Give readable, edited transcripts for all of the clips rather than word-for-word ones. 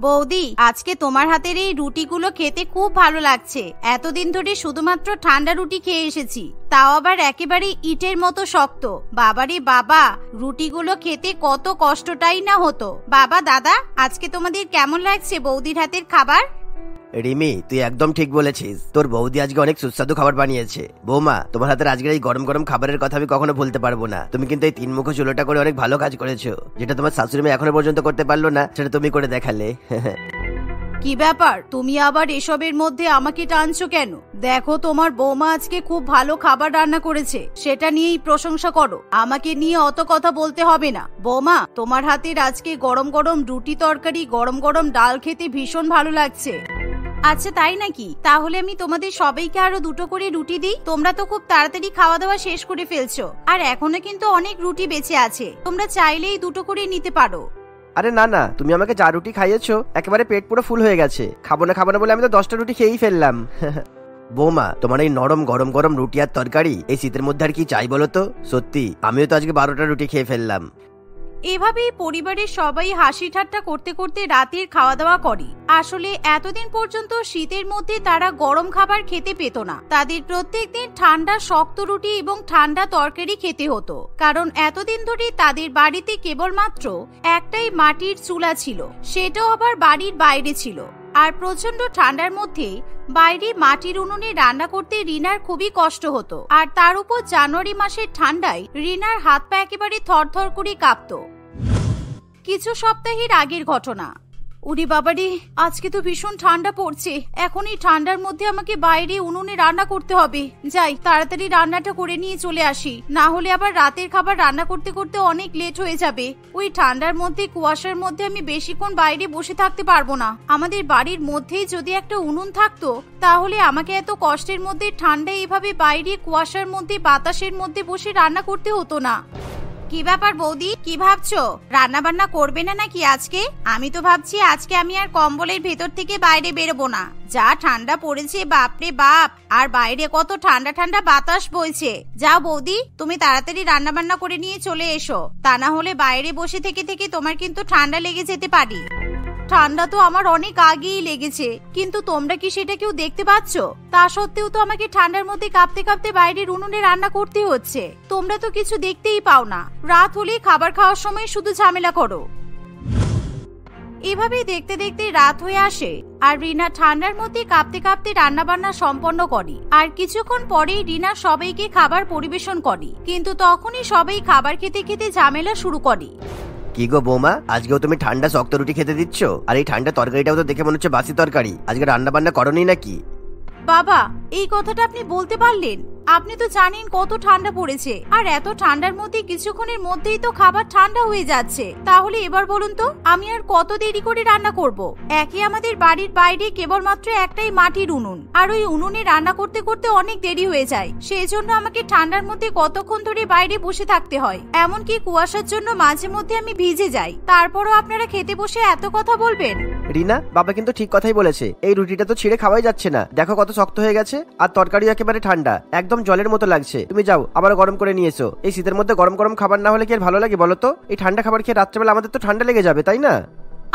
বৌদি, আজকে তোমার হাতের এই রুটিগুলো খেতে খুব ভালো লাগছে। এতদিন ধরে শুধুমাত্র ঠান্ডা রুটি খেয়ে এসেছি, তাও আবার একেবারে ইটের মতো শক্ত। বাবারে বাবা, রুটিগুলো খেতে কত কষ্টটাই না হতো। বাবা দাদা, আজকে তোমাদের কেমন লাগছে বৌদির হাতের খাবার? রিমি, তুই একদম ঠিক বলেছিস। তোর বৌদি আজকে অনেক সুস্বাদু খাবার বানিয়েছে। বৌমা, তোমার হাতের আজকের এই গরম গরম খাবারের কথা আমি কখনো ভুলতে পারবো না। তুমি কিন্তু এই 3 মুখো চুলোটা করে অনেক ভালো কাজ করেছো। যেটা তোমার শাশুড়ি মা এখনো পর্যন্ত করতে পারলো না, সেটা তুমি করে দেখালে। কি ব্যাপার, তুমি আবার এসবের মধ্যে আমাকে টানছো কেন? দেখো, তোমার বৌমা আজকে খুব ভালো খাবার রান্না করেছে, সেটা নিয়েই প্রশংসা করো। আমাকে নিয়ে অত কথা বলতে হবে না। বৌমা, তোমার হাতের আজকে গরম গরম রুটি তরকারি, গরম গরম ডাল খেতে ভীষণ ভালো লাগছে। আচ্ছা তাই নাকি? তাহলে আমি তোমাদের সবাইকে আরো 2টো করে রুটি দিই। তোমরা তো খুব তাড়াতাড়ি খাওয়া দাওয়া শেষ করে ফেলছো, আর এখনো কিন্তু অনেক রুটি বেঁচে আছে। তোমরা চাইলেই 2টো করে নিতে পারো। আরে না না, তুমি আমাকে যা রুটি খাইয়েছো একেবারে পেট পুরো ফুল হয়ে গেছে। খাবো না বলে আমি তো 10টা রুটি খেয়েই ফেললাম। বৌমা, তোমার এই নরম গরম গরম রুটি আর তরকারি এই শীতের মধ্যে আর কি চাই বলো তো? সত্যি আমিও তো আজকে 12টা রুটি খেয়ে ফেললাম। এভাবেই পরিবারের সবাই হাসি ঠাট্টা করতে করতে রাতের খাওয়া দাওয়া করে। আসলে এতদিন পর্যন্ত শীতের মধ্যে তারা গরম খাবার খেতে পেত না। তাদের প্রত্যেকদিন ঠান্ডা শক্ত রুটি এবং ঠান্ডা তরকারি খেতে হতো, কারণ এতদিন ধরে তাদের বাড়িতে কেবলমাত্র একটাই মাটির চুলা ছিল, সেটাও আবার বাড়ির বাইরে ছিল। আর প্রচন্ড ঠান্ডার মধ্যে বাইরে মাটির উনুনে রান্না করতে রিনার খুবই কষ্ট হতো। আর তার উপর জানুয়ারি মাসের ঠান্ডায় রিনার হাত পা একেবারে থরথর করে কাঁপতো। কিছু সপ্তাহের আগের ঘটনা। উরি বাবারে, আজকে তো ভীষণ ঠান্ডা পড়ছে। এখন এই ঠান্ডার মধ্যে আমাকে বাইরে উনুনে রান্না করতে হবে। যাই, তাড়াতাড়ি রান্নাটা করে নিয়ে চলে আসি, না হলে আবার রাতের খাবার রান্না করতে করতে অনেক লেট হয়ে যাবে। ওই ঠান্ডার মধ্যে কুয়াশার মধ্যে আমি বেশিক্ষণ বাইরে বসে থাকতে পারবো না। আমাদের বাড়ির মধ্যেই যদি একটা উনুন থাকতো, তাহলে আমাকে এত কষ্টের মধ্যে ঠান্ডায় এভাবে বাইরে কুয়াশার মধ্যে বাতাসের মধ্যে বসে রান্না করতে হতো না। কি ব্যাপার বৌদি, কি ভাবছো? রান্না বান্না করবে না নাকি আজকে? আমি তো ভাবছি আজকে আমি আর কম্বলের ভেতর থেকে বাইরে বেরোবো না। যা ঠান্ডা পড়েছে, বাপরে বাপ, আর বাইরে কত ঠান্ডা ঠান্ডা বাতাস বইছে। যাও বৌদি, তুমি তাড়াতাড়ি রান্না বান্না করে নিয়ে চলে এসো, তা না হলে বাইরে বসে থেকে থেকে তোমার কিন্তু ঠান্ডা লেগে যেতে পারে। ঠান্ডা তো আমার অনেক আগেই লেগেছে, কিন্তু তোমরা কি সেটা কেউ দেখতে পাচ্ছ? তা সত্ত্বেও তো আমাকে ঠান্ডার মধ্যে কাঁপতে কাঁপতে বাইরের উনুনে রান্না করতে হচ্ছে। তোমরা তো কিছু দেখতেই পাও না। রাত হলে খাবার খাওয়ার সময় শুধু ঝামেলা করো। এভাবেই দেখতে দেখতে রাত হয়ে আসে, আর রিনা ঠান্ডার মধ্যে কাঁপতে কাঁপতে রান্না বান্না সম্পন্ন করে। আর কিছুক্ষণ পরেই রিনা সবাইকে খাবার পরিবেশন করে, কিন্তু তখনই সবাই খাবার খেতে খেতে ঝামেলা শুরু করে। কি গো বৌমা, আজকেও তুমি ঠান্ডা শক্ত রুটি খেতে দিচ্ছ? আর এই ঠান্ডা তরকারিটাও তো দেখে মনে হচ্ছে বাসি তরকারি। আজকে রান্না বান্না করনি নাকি? বাবা, এই কথাটা আপনি বলতে পারলেন? আপনি তো জানেন কত ঠান্ডা পড়েছে, আর এত ঠান্ডার মধ্যে কিছুক্ষণের মধ্যেই তো খাবার ঠান্ডা হয়ে যাচ্ছে। তাহলে এবার বলুন তো, আমি আর কত দেরি করে রান্না করব? একে আমাদের বাড়ির বাইরে কেবলমাত্র একটাই মাটির উনুন, আর ওই উনুনে রান্না করতে করতে অনেক দেরি হয়ে যায়। সেই জন্য আমাকে ঠান্ডার মধ্যে কতক্ষণ ধরে বাইরে বসে থাকতে হয়। এমনকি কুয়াশার জন্য মাঝে মধ্যে আমি ভিজে যাই। তারপরও আপনারা খেতে বসে এত কথা বলবেন? রিনা, বাবা কিন্তু ঠিক কথাই বলেছে। এই রুটিটা তো ছিঁড়ে খাওয়াই যাচ্ছে না, দেখো কত শক্ত হয়ে গেছে। আর তরকারি একেবারে ঠান্ডা, একদম জলের মতো লাগছে। তুমি যাও, আবার গরম করে নিয়ে এসো। এই শীতের মধ্যে গরম গরম খাবার না হলে কি আর ভালো লাগে বলো তো? এই ঠান্ডা খাবার খেয়ে রাত্রেবেলা আমাদের তো ঠান্ডা লেগে যাবে, তাই না?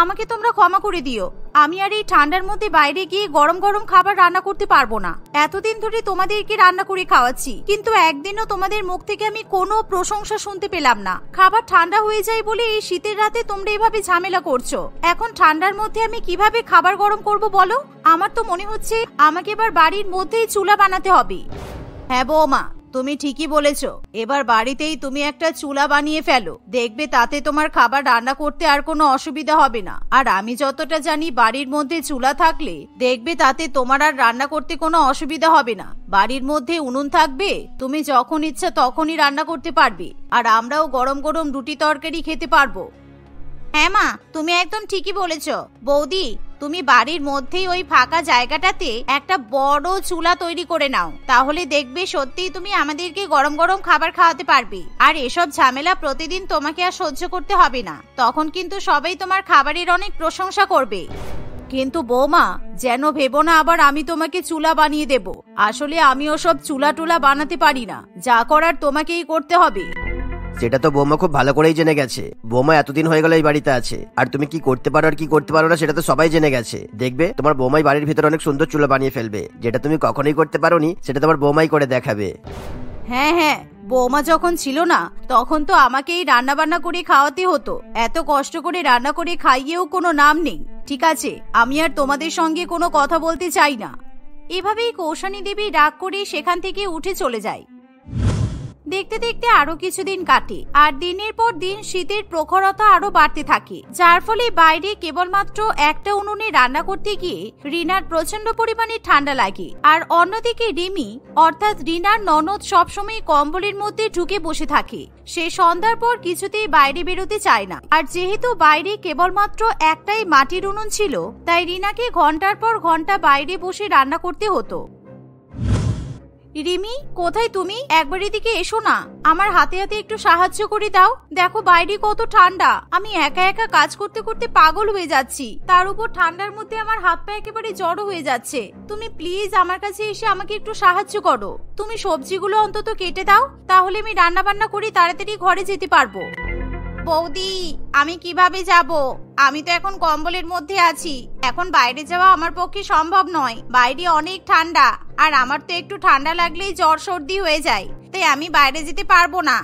আমাকে তোমরা ক্ষমা করে দিও, আমি আর এই ঠান্ডার মধ্যে বাইরে গিয়ে গরম গরম খাবার রান্না করতে পারবো না। এতদিন ধরে তোমাদেরকে রান্না করে খাওয়াচ্ছি, কিন্তু একদিনও তোমাদের মুখ থেকে আমি কোনো প্রশংসা শুনতে পেলাম না। খাবার ঠান্ডা হয়ে যায় বলে এই শীতের রাতে তোমরা এভাবে ঝামেলা করছো। এখন ঠান্ডার মধ্যে আমি কিভাবে খাবার গরম করব বলো? আমার তো মনে হচ্ছে আমাকে এবার বাড়ির মধ্যেই চুলা বানাতে হবে। হ্যাঁ বৌমা, তুমি ঠিকই বলেছো। এবার বাড়িতেই তুমি একটা চুলা বানিয়ে ফেলো, দেখবে তাতে তোমার খাবার রান্না করতে আর কোনো অসুবিধা হবে না। আর আমি যতটা জানি, বাড়ির মধ্যে চুলা থাকলে দেখবে তাতে তোমার আর রান্না করতে কোনো অসুবিধা হবে না। বাড়ির মধ্যে উনুন থাকবে, তুমি যখন ইচ্ছা তখনই রান্না করতে পারবে, আর আমরাও গরম গরম রুটি তরকারি খেতে পারবো। হ্যাঁ মা, তুমি একদম ঠিকই বলেছো। বৌদি, তুমি বাড়ির মধ্যেই ওই ফাঁকা জায়গাটাতে একটা বড় চুলা তৈরি করে নাও, তাহলে দেখবে সত্যিই তুমি আমাদেরকে গরম গরম খাবার খাওয়াতে পারবে। আর এসব ঝামেলা প্রতিদিন তোমাকে আর সহ্য করতে হবে না। তখন কিন্তু সবাই তোমার খাবারের অনেক প্রশংসা করবে। কিন্তু বৌমা, যেন ভেবো না আবার আমি তোমাকে চুলা বানিয়ে দেব। আসলে আমি ওসব চুলা টুলা বানাতে পারি না, যা করার তোমাকেই করতে হবে। সেটা তো বৌমা খুব ভালো করেই জেনে গেছে। বৌমা এতদিন হয়ে গেল এই বাড়িতে আছে, আর তুমি কি করতে পারো আর কি করতে পারো না সেটা তো সবাই জেনে গেছে। দেখবে তোমার বৌমাই বাড়ির ভিতরে অনেক সুন্দর চুলো বানিয়ে ফেলবে, যেটা তুমি কখনোই করতে পারোনি সেটা তোমার বৌমাই করে দেখাবে। হ্যাঁ হ্যাঁ, বৌমা যখন ছিল না তখন তো আমাকেই রান্না বান্না করে খাওয়াতে হতো। এত কষ্ট করে রান্না করে খাইয়েও কোনো নাম নেই। ঠিক আছে, আমি আর তোমাদের সঙ্গে কোনো কথা বলতে চাই না। এভাবেই কৌশানী দেবী রাগ করে সেখান থেকে উঠে চলে যায়। দেখতে দেখতে আরো কিছুদিন কাটে, আর দিনের পর দিন শীতের প্রখরতা আরো বাড়তে থাকে, যার ফলে বাইরে কেবলমাত্র একটা উনুনে রান্না করতে গিয়ে রিনার প্রচন্ড পরিমাণে ঠান্ডা লাগে। আর অন্যদিকে রিমি অর্থাৎ রিনার ননদ সবসময় কম্বলের মধ্যে ঢুকে বসে থাকে। সে সন্ধ্যার পর কিছুতেই বাইরে বেরোতে চায় না। আর যেহেতু বাইরে কেবলমাত্র একটাই মাটির উনুন ছিল, তাই রিনাকে ঘন্টার পর ঘন্টা বাইরে বসে রান্না করতে হতো। রিমি, কোথায় তুমি? একবার এদিকে এসো না, আমার হাতে হাতে একটু সাহায্য করে দাও। দেখো বাইরে কত ঠান্ডা, আমি একা একা কাজ করতে করতে পাগল হয়ে যাচ্ছি। তার উপর ঠান্ডার মধ্যে আমার হাত পা একেবারে জড়ো হয়ে যাচ্ছে। তুমি প্লিজ আমার কাছে এসে আমাকে একটু সাহায্য করো। তুমি সবজিগুলো অন্তত কেটে দাও, তাহলে আমি রান্না বান্না করে তাড়াতাড়ি ঘরে যেতে পারবো। বৌদি, আমি কিভাবে যাব? আমি তো এখন কম্বলের মধ্যে আছি। এখন বাইরে যাওয়া আমার পক্ষে সম্ভব নয়। বাইরে অনেক ঠান্ডা, আর আমার তো একটু ঠান্ডা লাগলেই জ্বর সর্দি হয়ে যায়, তাই আমি বাইরে যেতে পারবো না।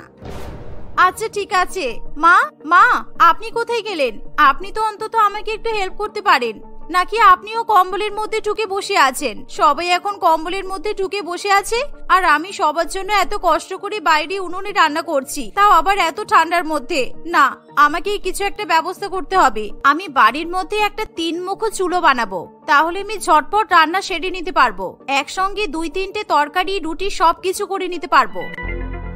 আচ্ছা ঠিক আছে। মা মা, আপনি কোথায় গেলেন? আপনি তো অন্তত আমাকে একটু হেল্প করতে পারেন, নাকি আপনিও কম্বলের মধ্যে ঢুকে বসে আছেন? সবাই এখন কম্বলের মধ্যে ঢুকে বসে আছে, আর আমি সবার জন্য এত কষ্ট করে বাইরে উনুনে রান্না করছি, তাও আবার এত ঠান্ডার মধ্যে। না, আমাকে কিছু একটা ব্যবস্থা করতে হবে। আমি বাড়ির মধ্যে একটা 3 মুখো চুলো বানাবো, তাহলে আমি ঝটপট রান্না সেরে নিতে পারবো। একসঙ্গে 2-3টে তরকারি, রুটি সবকিছু করে নিতে পারবো।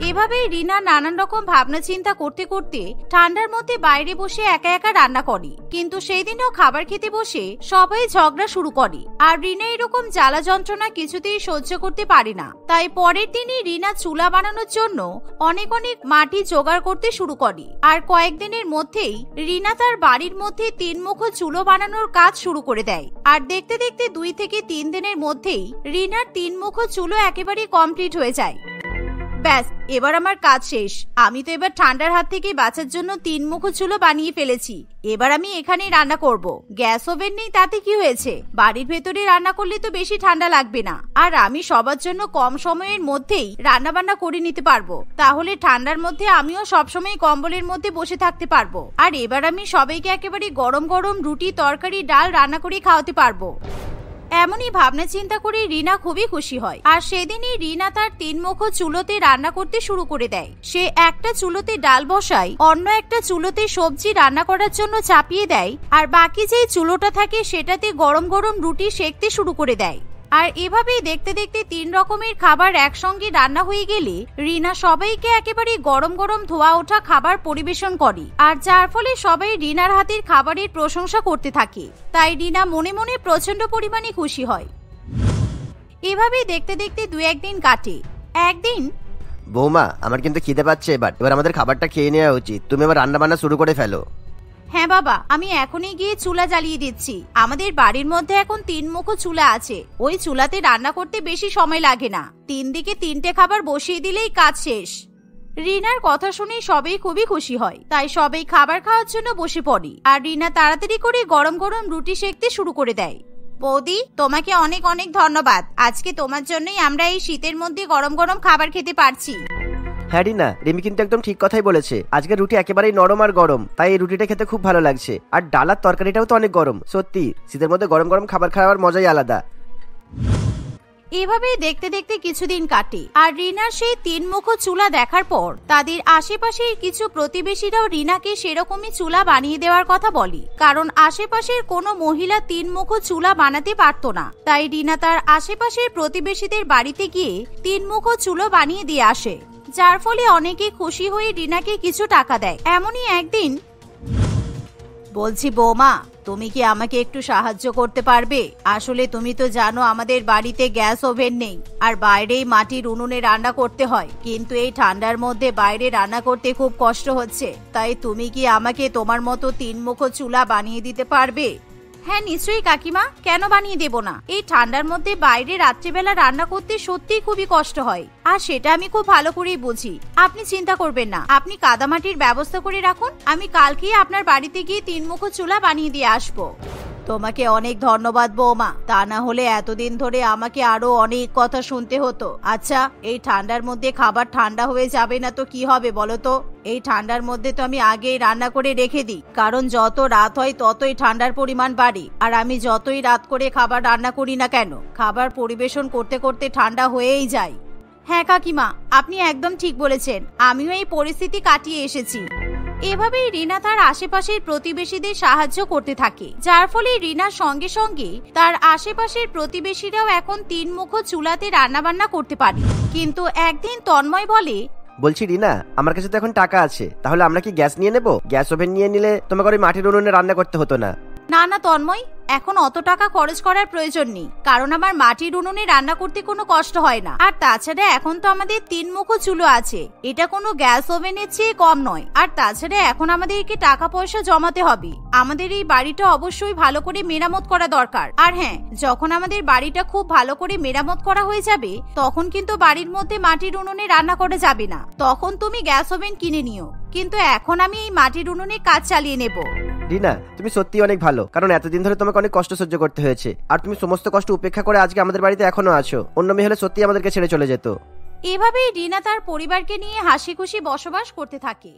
এভাবেই রিনা নানান রকম ভাবনা চিন্তা করতে করতে ঠান্ডার মধ্যে বাইরে বসে একা একা রান্না করে। কিন্তু সেই দিনও খাবার খেতে বসে সবাই ঝগড়া শুরু করে, আর রিনা এরকম জ্বালা যন্ত্রণা কিছুতেই সহ্য করতে পারে না। তাই পরের দিনই রিনা চুলা বানানোর জন্য অনেক অনেক মাটি জোগাড় করতে শুরু করে। আর কয়েকদিনের মধ্যেই রিনা তার বাড়ির মধ্যে 3 মুখো চুলো বানানোর কাজ শুরু করে দেয়। আর দেখতে দেখতে 2 থেকে 3 দিনের মধ্যেই রিনার 3 মুখো চুলো একেবারে কমপ্লিট হয়ে যায়। ব্যাস, এবার আমার কাজ শেষ। আমি তো এবার ঠান্ডার হাত থেকে বাঁচার জন্য 3 মুখো চুলো বানিয়ে ফেলেছি। এবার আমি এখানেই রান্না করব। গ্যাস ওভেন নেই তাতে কি হয়েছে, বাড়ির ভেতরে রান্না করলে তো বেশি ঠান্ডা লাগবে না। আর আমি সবার জন্য কম সময়ের মধ্যেই রান্না বান্না করে নিতে পারবো, তাহলে ঠান্ডার মধ্যে আমিও সবসময় কম্বলের মধ্যে বসে থাকতে পারবো। আর এবার আমি সবাইকে একেবারে গরম গরম রুটি, তরকারি, ডাল রান্না করে খাওয়াতে পারবো। এমনই ভাবনা চিন্তা করে রিনা খুবই খুশি হয়। আর সেদিনই রিনা তার 3 মুখো চুলোতে রান্না করতে শুরু করে দেয়। সে একটা চুলোতে ডাল বসায়, অন্য একটা চুলোতে সবজি রান্না করার জন্য চাপিয়ে দেয়, আর বাকি যেই চুলোটা থাকে সেটাতে গরম গরম রুটি সেকতে শুরু করে দেয়। আর এভাবেই দেখতে দেখতে 3 রকমের খাবার একসঙ্গে রান্না হয়ে গেলে রিনা সবাইকে একেবারে গরম গরম ধোয়া ওঠা খাবার পরিবেশন করে। আর যার ফলে সবাই রিনার হাতের খাবারের প্রশংসা করতে থাকে। তাই রিনা মনে মনে প্রচন্ড পরিমাণে খুশি হয়। এভাবেই দেখতে দেখতে 2-1 দিন কাটে। একদিন, বৌমা, আমার কিন্তু খিদে পাচ্ছে, এবার আমাদের খাবারটা খেয়ে নেওয়া উচিত। তুমি এবার রান্না বান্না শুরু করে ফেলো। হ্যাঁ বাবা, আমি এখনই গিয়ে চুলা জ্বালিয়ে দিচ্ছি। আমাদের বাড়ির মধ্যে এখন 3 মুখো চুলা আছে। ওই চুলাতে রান্না করতে বেশি সময় লাগে না। 3 দিকে 3টে খাবার বসিয়ে দিলেই কাজ শেষ। রিনার কথা শুনে সবাই খুবই খুশি হয়, তাই সবাই খাবার খাওয়ার জন্য বসে পড়ে। আর রিনা তাড়াতাড়ি করে গরম গরম রুটি সেকতে শুরু করে দেয়। বৌদি, তোমাকে অনেক অনেক ধন্যবাদ। আজকে তোমার জন্যই আমরা এই শীতের মধ্যে গরম গরম খাবার খেতে পারছি। হ্যাঁ রিনা, রিমি কিন্তু একদম ঠিক কথাই বলেছে। আজকে রুটি একেবারেই নরম আর গরম, তাই এই রুটিটা খেতে খুব ভালো লাগছে। আর ডাল আর তরকারিটাও তো অনেক গরম। সত্যি শীতের মধ্যে গরম গরম খাবার খাওয়ার মজাই আলাদা। এভাবেই দেখতে দেখতে কিছুদিন কাটে। আর রিনার সেই 3 মুখো চুলা দেখার পর তাদের আশেপাশের কিছু প্রতিবেশীরাও রিনাকে সেরকমই চুলা বানিয়ে দেওয়ার কথা বলে। কারণ আশেপাশের কোনো মহিলা 3 মুখো চুলা বানাতে পারতো না। তাই রিনা তার আশেপাশের প্রতিবেশীদের বাড়িতে গিয়ে 3 মুখো চুলো বানিয়ে দিয়ে আসে, যার ফলে অনেকে খুশি হয়ে রিনাকে কিছু টাকা দেয়। এমনই একদিন, বলছি বৌমা, তুমি কি আমাকে একটু সাহায্য করতে পারবে? আসলে তুমি তো জানো আমাদের বাড়িতে গ্যাস ওভেন নেই, আর বাইরেই মাটির উনুনে রান্না করতে হয়। কিন্তু এই ঠান্ডার মধ্যে বাইরে রান্না করতে খুব কষ্ট হচ্ছে। তাই তুমি কি আমাকে তোমার মতো 3 মুখো চুলা বানিয়ে দিতে পারবে? হ্যাঁ নিশ্চয়ই কাকিমা, কেন বানিয়ে দেব না। এই ঠান্ডার মধ্যে বাইরে রাত্রিবেলা রান্না করতে সত্যিই খুবই কষ্ট হয়, আর সেটা আমি খুব ভালো করেই বুঝি। আপনি চিন্তা করবেন না, আপনি কাদামাটির ব্যবস্থা করে রাখুন, আমি কালকেই আপনার বাড়িতে গিয়ে 3 মুখো চুলা বানিয়ে দিয়ে আসবো। তোমাকে অনেক ধন্যবাদ বৌমা, তা না হলে এতদিন ধরে আমাকে আরো অনেক কথা শুনতে হতো। আচ্ছা, এই ঠান্ডার মধ্যে খাবার ঠান্ডা হয়ে যাবে না তো কি হবে বলো তো? এই ঠান্ডার মধ্যে তো আমি আগেই রান্না করে রেখে দিই, কারণ যত রাত হয় ততই ঠান্ডার পরিমাণ বাড়ে, আর আমি যতই রাত করে খাবার রান্না করি না কেন, খাবার পরিবেশন করতে করতে ঠান্ডা হয়েই যায়। হ্যাঁ কাকিমা, আপনি একদম ঠিক বলেছেন, আমিও এই পরিস্থিতি কাটিয়ে এসেছি। এভাবেই রিনা তার আশেপাশের প্রতিবেশীদের সাহায্য করতে থাকে, যার ফলে রিনার সঙ্গে সঙ্গে তার আশেপাশের প্রতিবেশীরাও এখন 3 মুখো চুলাতে রান্না বান্না করতে পারে। কিন্তু একদিন তন্ময় বলে, বলছি রিনা, আমার কাছে তো এখন টাকা আছে, তাহলে আমরা কি গ্যাস নিয়ে নেব? গ্যাস ওভেন নিয়ে নিলে তোমাকে ওই মাটির উনুনে রান্না করতে হতো না। না না তন্ময়, এখন অত টাকা খরচ করার প্রয়োজন নেই, কারণ আমার মাটির উনুনে রান্না করতে কোনো কষ্ট হয় না। আর তাছাড়া এখন তো আমাদের 3 মুখো চুলো আছে, এটা কোনো গ্যাস ওভেনের চেয়ে কম নয়। আর তাছাড়া এখন আমাদেরকে টাকা পয়সা জমাতে হবে, আমাদের এই বাড়িটা অবশ্যই ভালো করে মেরামত করা দরকার। আর হ্যাঁ, যখন আমাদের বাড়িটা খুব ভালো করে মেরামত করা হয়ে যাবে, তখন কিন্তু বাড়ির মধ্যে মাটির উনুনে রান্না করা যাবে না, তখন তুমি গ্যাস ওভেন কিনে নিও। কিন্তু এখন আমি এই মাটির উনুনে কাজ চালিয়ে নেব। রিনা, তুমি সত্যি অনেক ভালো, কারণ এতদিন ধরে তোমাকে অনেক কষ্ট সহ্য করতে হয়েছে, আর তুমি সমস্ত কষ্ট উপেক্ষা করে আজকে আমাদের বাড়িতে এখনো আছো। অন্য মেয়ে হলে সত্যি আমাদেরকে ছেড়ে চলে যেত। এভাবেই রিনা তার পরিবারকে নিয়ে হাসি খুশি বসবাস করতে থাকে।